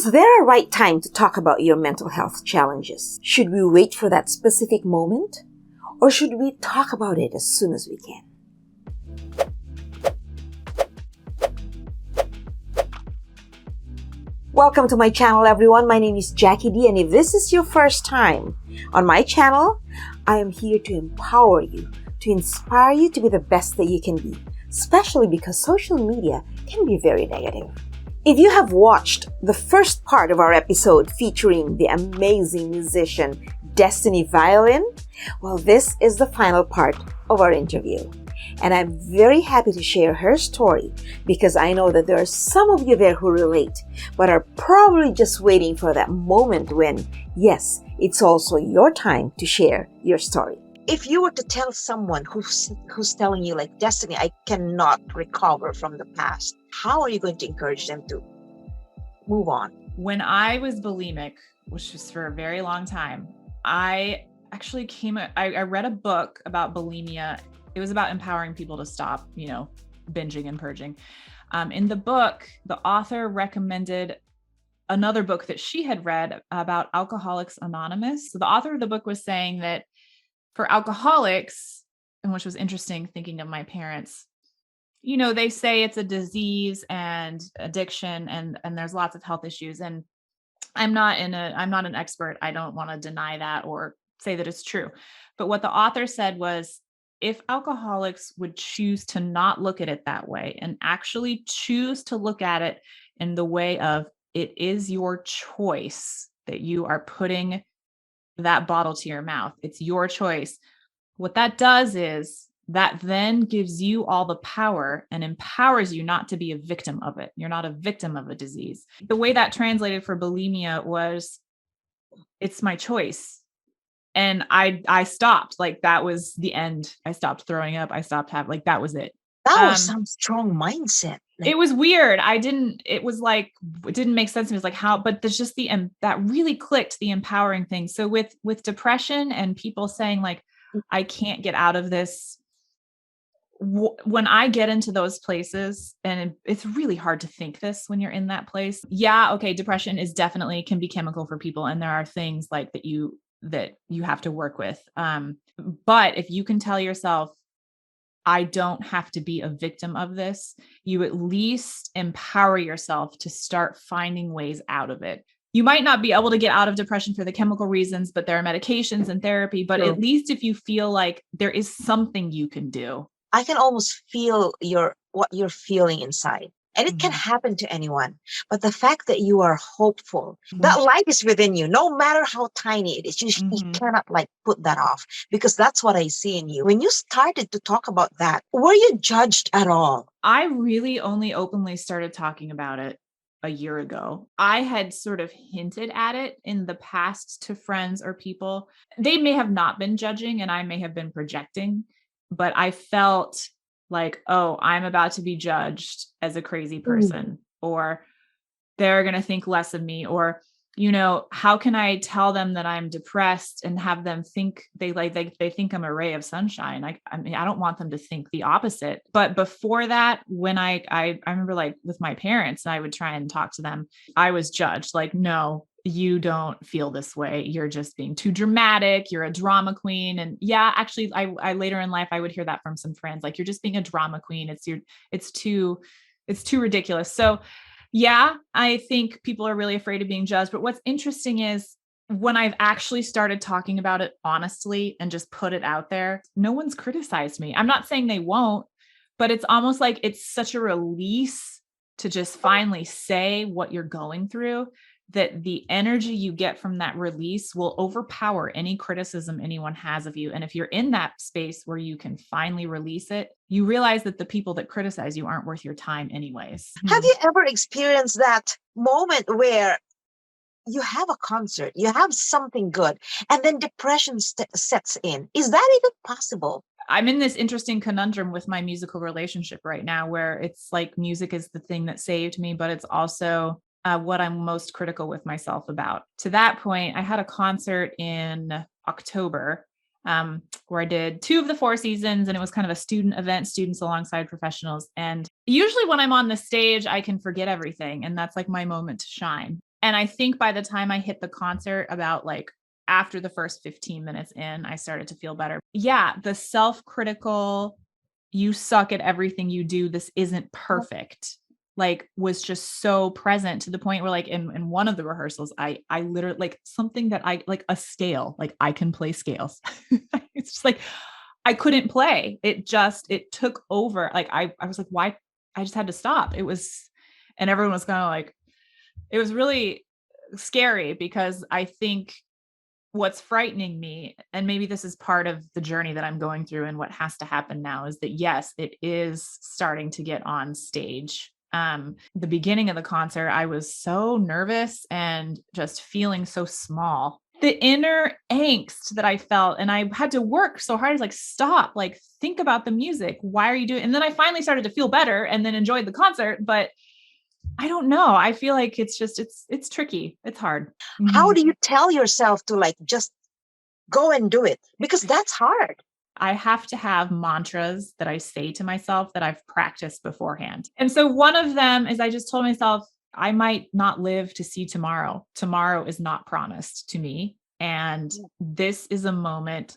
Is there a right time to talk about your mental health challenges? Should we wait for that specific moment? Or should we talk about it as soon as we can? Welcome to my channel, everyone. My name is Jackie D, and if this is your first time on my channel, I am here to empower you, to inspire you to be the best that you can be, especially because social media can be very negative. If you have watched the first part of our episode featuring the amazing musician Destiny Violin, well, this is the final part of our interview. And I'm very happy to share her story because I know that there are some of you there who relate, but are probably just waiting for that moment when, yes, it's also your time to share your story. If you were to tell someone who's telling you, like, Destiny, I cannot recover from the past, how are you going to encourage them to move on? When I was bulimic, which was for a very long time, I actually I read a book about bulimia. It was about empowering people to stop, binging and purging. In the book, the author recommended another book that she had read about Alcoholics Anonymous. So the author of the book was saying that for alcoholics, and which was interesting thinking of my parents, they say it's a disease and addiction and there's lots of health issues. And I'm not an expert. I don't want to deny that or say that it's true. But what the author said was, if alcoholics would choose to not look at it that way and actually choose to look at it in the way of, it is your choice that you are putting that bottle to your mouth. It's your choice. What that does is that then gives you all the power and empowers you not to be a victim of it. You're not a victim of a disease. The way that translated for bulimia was, it's my choice. And I stopped. Like, that was the end. I stopped throwing up. I stopped having, that was it. That was some strong mindset. It was weird. It didn't make sense to me. It was like, how, but there's just that really clicked, the empowering thing. So with depression and people saying, like, I can't get out of this. When I get into those places, and it's really hard to think this when you're in that place. Yeah. Okay. Depression can be chemical for people. And there are things like that you have to work with. But if you can tell yourself, I don't have to be a victim of this, you at least empower yourself to start finding ways out of it. You might not be able to get out of depression for the chemical reasons, but there are medications and therapy. But at least if you feel like there is something you can do. I can almost feel what you're feeling inside. And it can happen to anyone. But the fact that you are hopeful, that light is within you, no matter how tiny it is, you cannot put that off, because that's what I see in you. When you started to talk about that, were you judged at all? I really only openly started talking about it a year ago. I had sort of hinted at it in the past to friends or people. They may have not been judging and I may have been projecting, but I felt like, oh, I'm about to be judged as a crazy person, or they're going to think less of me, or, how can I tell them that I'm depressed and have them think they think I'm a ray of sunshine? I mean, I don't want them to think the opposite. But before that, when I remember, with my parents, I would try and talk to them, I was judged, no, you don't feel this way. You're just being too dramatic. You're a drama queen. And yeah, actually I later in life, I would hear that from some friends, you're just being a drama queen. It's too ridiculous. So yeah, I think people are really afraid of being judged. But what's interesting is when I've actually started talking about it honestly and just put it out there, no one's criticized me. I'm not saying they won't, but it's almost like it's such a release to just finally say what you're going through, that the energy you get from that release will overpower any criticism anyone has of you. And if you're in that space where you can finally release it, you realize that the people that criticize you aren't worth your time anyways. Have you ever experienced that moment where you have a concert, you have something good, and then depression sets in? Is that even possible? I'm in this interesting conundrum with my musical relationship right now, where it's like music is the thing that saved me, but it's also what I'm most critical with myself about. To that point, I had a concert in October where I did 2 of the 4 seasons, and it was kind of a student event, students alongside professionals. And usually when I'm on the stage, I can forget everything. And that's like my moment to shine. And I think by the time I hit the concert, about like after the first 15 minutes in, I started to feel better. Yeah, the self-critical, you suck at everything you do, this isn't perfect, like was just so present to the point where like in one of the rehearsals, I literally like something that I like a scale, like I can play scales. It's just like I couldn't play. It took over. Like I was like, why? I just had to stop. And everyone was kind of like, it was really scary because I think what's frightening me, and maybe this is part of the journey that I'm going through and what has to happen now, is that yes, it is starting to get on stage. The beginning of the concert, I was so nervous and just feeling so small. The inner angst that I felt, and I had to work so hard. I was like, stop, like, think about the music. Why are you doing? And then I finally started to feel better and then enjoyed the concert. But I don't know. I feel like it's tricky. It's hard. How do you tell yourself to like just go and do it? Because that's hard. I have to have mantras that I say to myself that I've practiced beforehand. And so one of them is I just told myself, I might not live to see tomorrow. Tomorrow is not promised to me. And this is a moment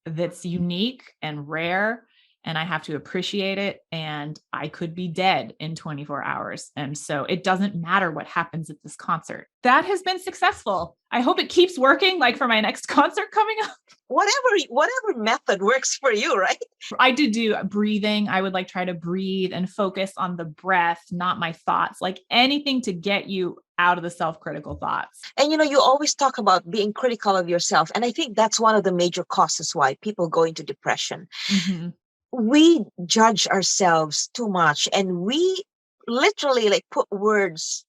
that's unique and rare, and I have to appreciate it. And I could be dead in 24 hours. And so it doesn't matter what happens at this concert. That has been successful. I hope it keeps working, like for my next concert coming up. Whatever method works for you, right? I did do breathing. I would like try to breathe and focus on the breath, not my thoughts, like anything to get you out of the self-critical thoughts. And you always talk about being critical of yourself. And I think that's one of the major causes why people go into depression. Mm-hmm. We judge ourselves too much, and we literally like put words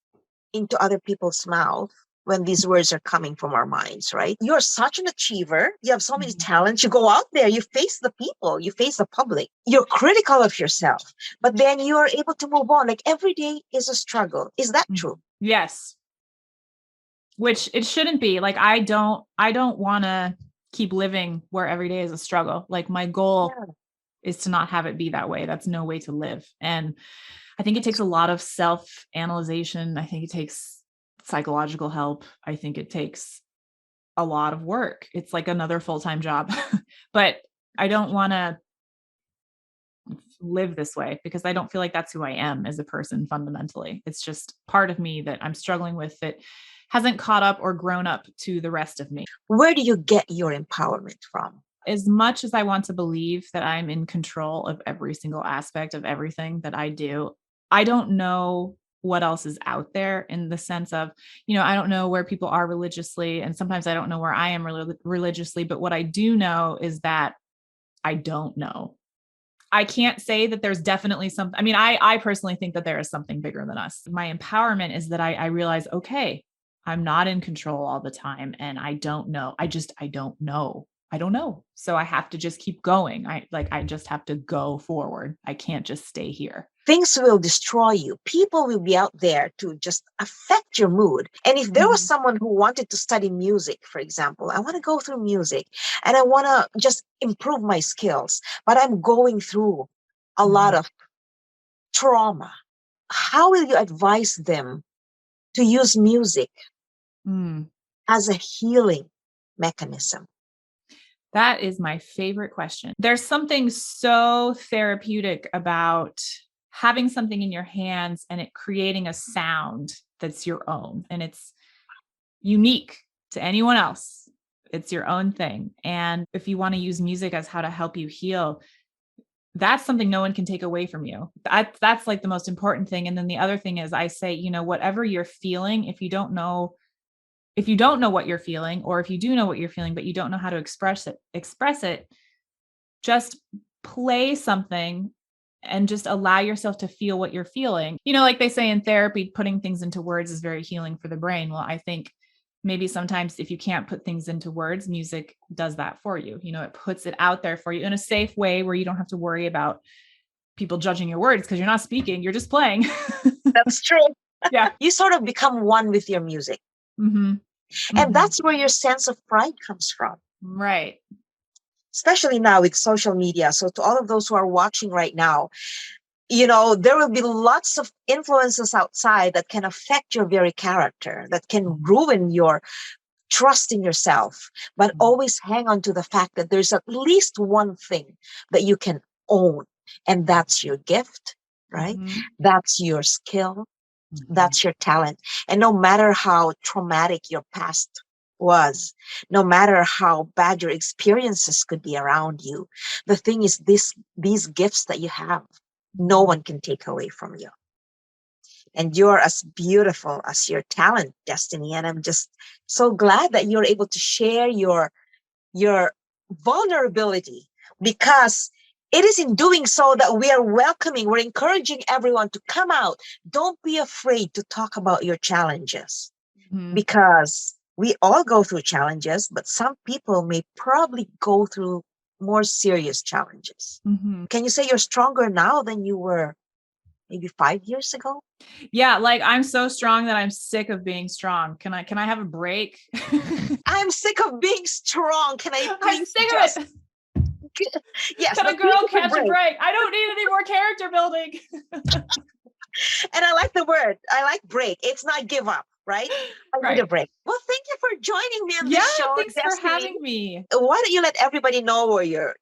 into other people's mouth when these words are coming from our minds, right? You're such an achiever. You have so many talents. You go out there, you face the people, you face the public. You're critical of yourself, but then you are able to move on. Like every day is a struggle. Is that true? Yes. Which it shouldn't be. Like I don't want to keep living where every day is a struggle. Like my goal is to not have it be that way. That's no way to live. And I think it takes a lot of self-analyzation. I think it takes psychological help. I think it takes a lot of work. It's like another full-time job. But I don't want to live this way because I don't feel like that's who I am as a person fundamentally. It's just part of me that I'm struggling with that hasn't caught up or grown up to the rest of me. Where do you get your empowerment from? As much as I want to believe that I'm in control of every single aspect of everything that I do, I don't know what else is out there in the sense of, I don't know where people are religiously. And sometimes I don't know where I am religiously. But what I do know is that I don't know. I can't say that there's definitely something. I mean, I personally think that there is something bigger than us. My empowerment is that I realize, okay, I'm not in control all the time. And I don't know. I don't know. I don't know. So I have to just keep going. I just have to go forward. I can't just stay here. Things will destroy you. People will be out there to just affect your mood. And if there was someone who wanted to study music, for example, I want to go through music and I want to just improve my skills, but I'm going through a lot of trauma. How will you advise them to use music as a healing mechanism? That is my favorite question. There's something so therapeutic about having something in your hands and it creating a sound that's your own and it's unique to anyone else. It's your own thing. And if you want to use music as how to help you heal, that's something no one can take away from you. That's like the most important thing. And then the other thing is I say, whatever you're feeling, if you don't know what you're feeling, or if you do know what you're feeling, but you don't know how to express it, just play something and just allow yourself to feel what you're feeling. Like they say in therapy, putting things into words is very healing for the brain. Well, I think maybe sometimes if you can't put things into words, music does that for you. It puts it out there for you in a safe way where you don't have to worry about people judging your words because you're not speaking, you're just playing. That's true. Yeah. You sort of become one with your music. And that's where your sense of pride comes from. Right. Especially now with social media. So to all of those who are watching right now, there will be lots of influences outside that can affect your very character, that can ruin your trust in yourself. But always hang on to the fact that there's at least one thing that you can own, and that's your gift, right? Mhm. That's your skill. Mhm. That's your talent. And no matter how traumatic your past was, no matter how bad your experiences could be around you, the thing is, these gifts that you have, no one can take away from you. And you're as beautiful as your talent, Destiny. And I'm just so glad that you're able to share your vulnerability, because it is in doing so that we're encouraging everyone to come out. Don't be afraid to talk about your challenges, Mhm. because we all go through challenges, but some people may probably go through more serious challenges. Mhm. Can you say you're stronger now than you were maybe 5 years ago? Yeah, like I'm so strong that I'm sick of being strong. Can I have a break? I'm sick of being strong. Can I I'm please sick just of it. yes, Can a but please girl take catch a break? I don't need any more character building. And I like the word. I like break. It's not give up, right? I need a Right. break. Well, thank you for joining me on Yeah, this show, thanks for Destiny. having me. Why don't you let everybody know where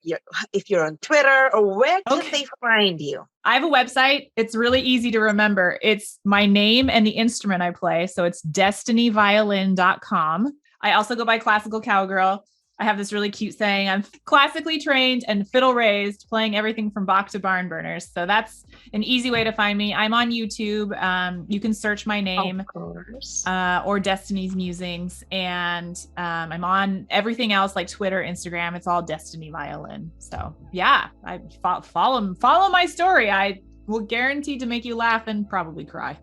if you're on Twitter, or where can Okay. they find you? I have a website. It's really easy to remember. It's my name and the instrument I play. So it's destinyviolin.com. I also go by Classical Cowgirl. I have this really cute saying. I'm classically trained and fiddle raised, playing everything from Bach to barn burners. So that's an easy way to find me. I'm on YouTube. You can search my name. Of course. Or Destiny's Musings. And I'm on everything else like Twitter, Instagram. It's all Destiny Violin. So yeah, I follow my story. I will guarantee to make you laugh and probably cry.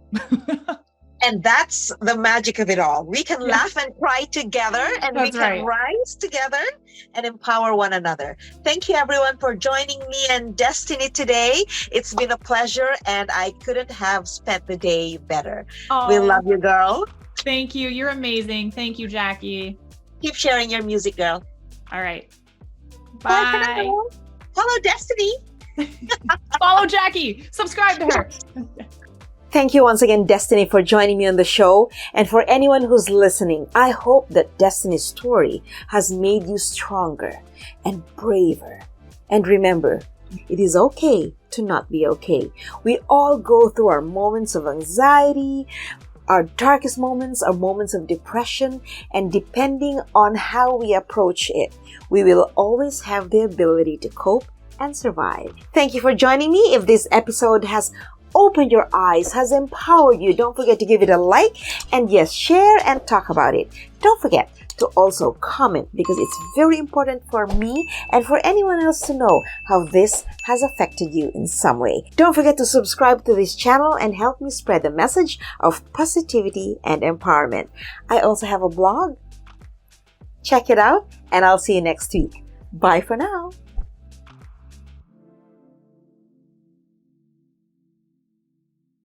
And that's the magic of it all. We can Yeah. laugh and cry together, and we That's can right. rise together and empower one another. Thank you, everyone, for joining me and Destiny today. It's been a pleasure, and I couldn't have spent the day better. We Oh, love you, girl. thank you. You're amazing. Thank you, Jackie. Keep sharing your music, girl. All right. Bye for Bye. now. Follow Destiny. Follow Jackie. Subscribe to her. Thank you once again, Destiny, for joining me on the show. And for anyone who's listening, I hope that Destiny's story has made you stronger and braver. And remember, it is okay to not be okay. We all go through our moments of anxiety, our darkest moments, our moments of depression, and depending on how we approach it, we will always have the ability to cope and survive. Thank you for joining me. If this episode has opened your eyes, has empowered you, don't forget to give it a like, and yes, share and talk about it. Don't forget to also comment, because it's very important for me and for anyone else to know how this has affected you in some way. Don't forget to subscribe to this channel and help me spread the message of positivity and empowerment. I also have a blog. Check it out, and I'll see you next week. Bye for now.